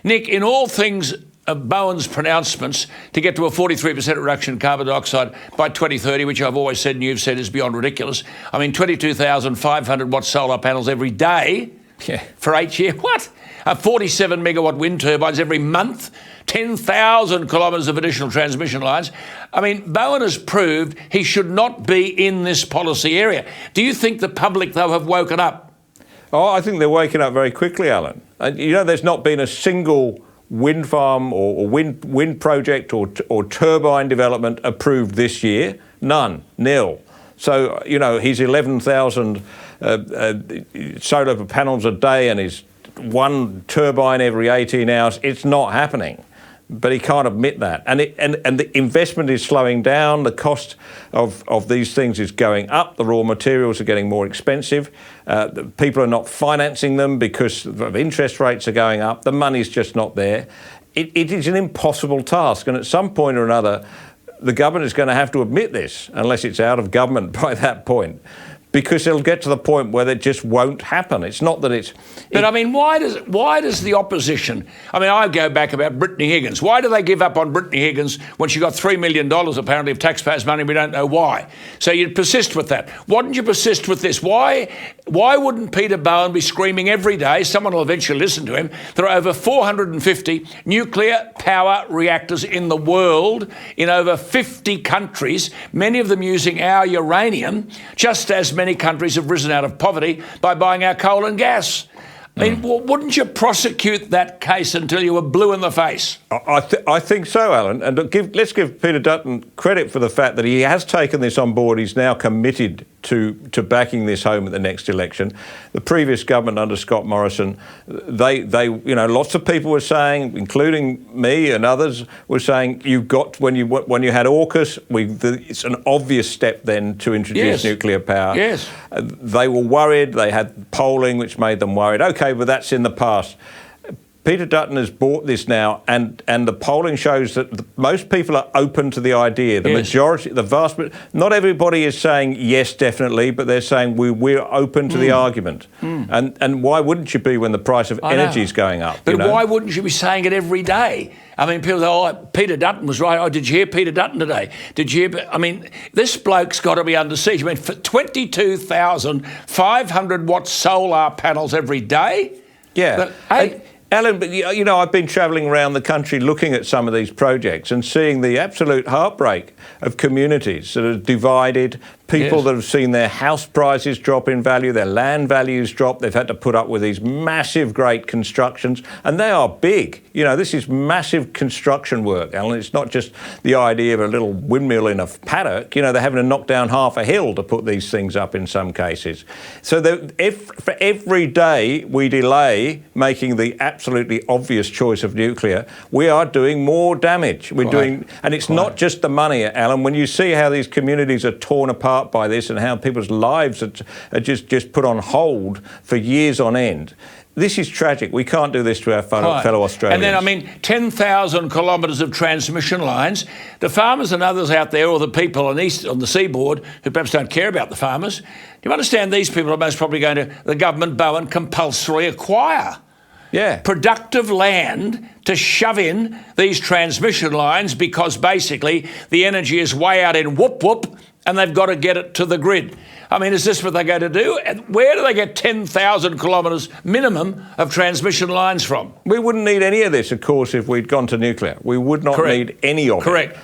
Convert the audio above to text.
Nick, in all things of Bowen's pronouncements to get to a 43% reduction in carbon dioxide by 2030, which I've always said and you've said is beyond ridiculous. I mean, 22,500 watt solar panels every day for 8 years. What? 47 megawatt wind turbines every month, 10,000 kilometres of additional transmission lines. I mean, Bowen has proved he should not be in this policy area. Do you think the public, though, have woken up? Oh, I think they're waking up very quickly, Alan. You know, there's not been a single wind farm or wind project or turbine development approved this year. None. Nil. So, you know, his 11,000 solar panels a day and his one turbine every 18 hours, it's not happening. But he can't admit that. And the investment is slowing down. The cost of these things is going up. The raw materials are getting more expensive. People are not financing them because interest rates are going up. The money's just not there. It is an impossible task. And at some point or another, the government is going to have to admit this, unless it's out of government by that point. Because it'll get to the point where it just won't happen. It's not that it's... But, I mean, why does the opposition... I mean, I go back about Brittany Higgins. Why do they give up on Brittany Higgins when she got $3 million, apparently, of taxpayers' money? We don't know why. So you'd persist with that. Why didn't you persist with this? Why wouldn't Peter Bowen be screaming every day, someone will eventually listen to him, there are over 450 nuclear power reactors in the world, in over 50 countries, many of them using our uranium, just as many countries have risen out of poverty by buying our coal and gas. I mean, wouldn't you prosecute that case until you were blue in the face? I think so, Alan. And let's give Peter Dutton credit for the fact that he has taken this on board. He's now committed to backing this home at the next election. The previous government under Scott Morrison, they you know, lots of people were saying, including me and others, were saying when you had AUKUS, it's an obvious step then to introduce nuclear power. Yes. They were worried. They had polling which made them worried. OK, but that's in the past. Peter Dutton has bought this now, and the polling shows that most people are open to the idea. The majority, the vast, not everybody is saying yes, definitely, but they're saying we're open to the argument. And why wouldn't you be when the price of energy is going up? But why wouldn't you be saying it every day? I mean, people say, oh, Peter Dutton was right. Oh, did you hear Peter Dutton today? Did you hear? I mean, this bloke's got to be under siege. I mean, for 22,500 watt solar panels every day? Yeah. But, hey, Alan, but you know, I've been travelling around the country looking at some of these projects and seeing the absolute heartbreak of communities that are divided, people that have seen their house prices drop in value, their land values drop. They've had to put up with these massive, great constructions, and they are big. You know, this is massive construction work, Alan. It's not just the idea of a little windmill in a paddock. You know, they're having to knock down half a hill to put these things up in some cases. So for every day we delay making the absolutely obvious choice of nuclear, we are doing more damage. We're doing, and it's not just the money, Alan. When you see how these communities are torn apart by this and how people's lives are just put on hold for years on end, this is tragic. We can't do this to our fellow Australians. And then, I mean, 10,000 kilometres of transmission lines. The farmers and others out there, or the people on the seaboard who perhaps don't care about the farmers, do you understand these people are most probably going to, the government, Bowen, compulsorily acquire productive land to shove in these transmission lines because basically the energy is way out in whoop-whoop and they've got to get it to the grid. I mean, is this what they're going to do? And where do they get 10,000 kilometres minimum of transmission lines from? We wouldn't need any of this, of course, if we'd gone to nuclear. We would not need any of it. Correct.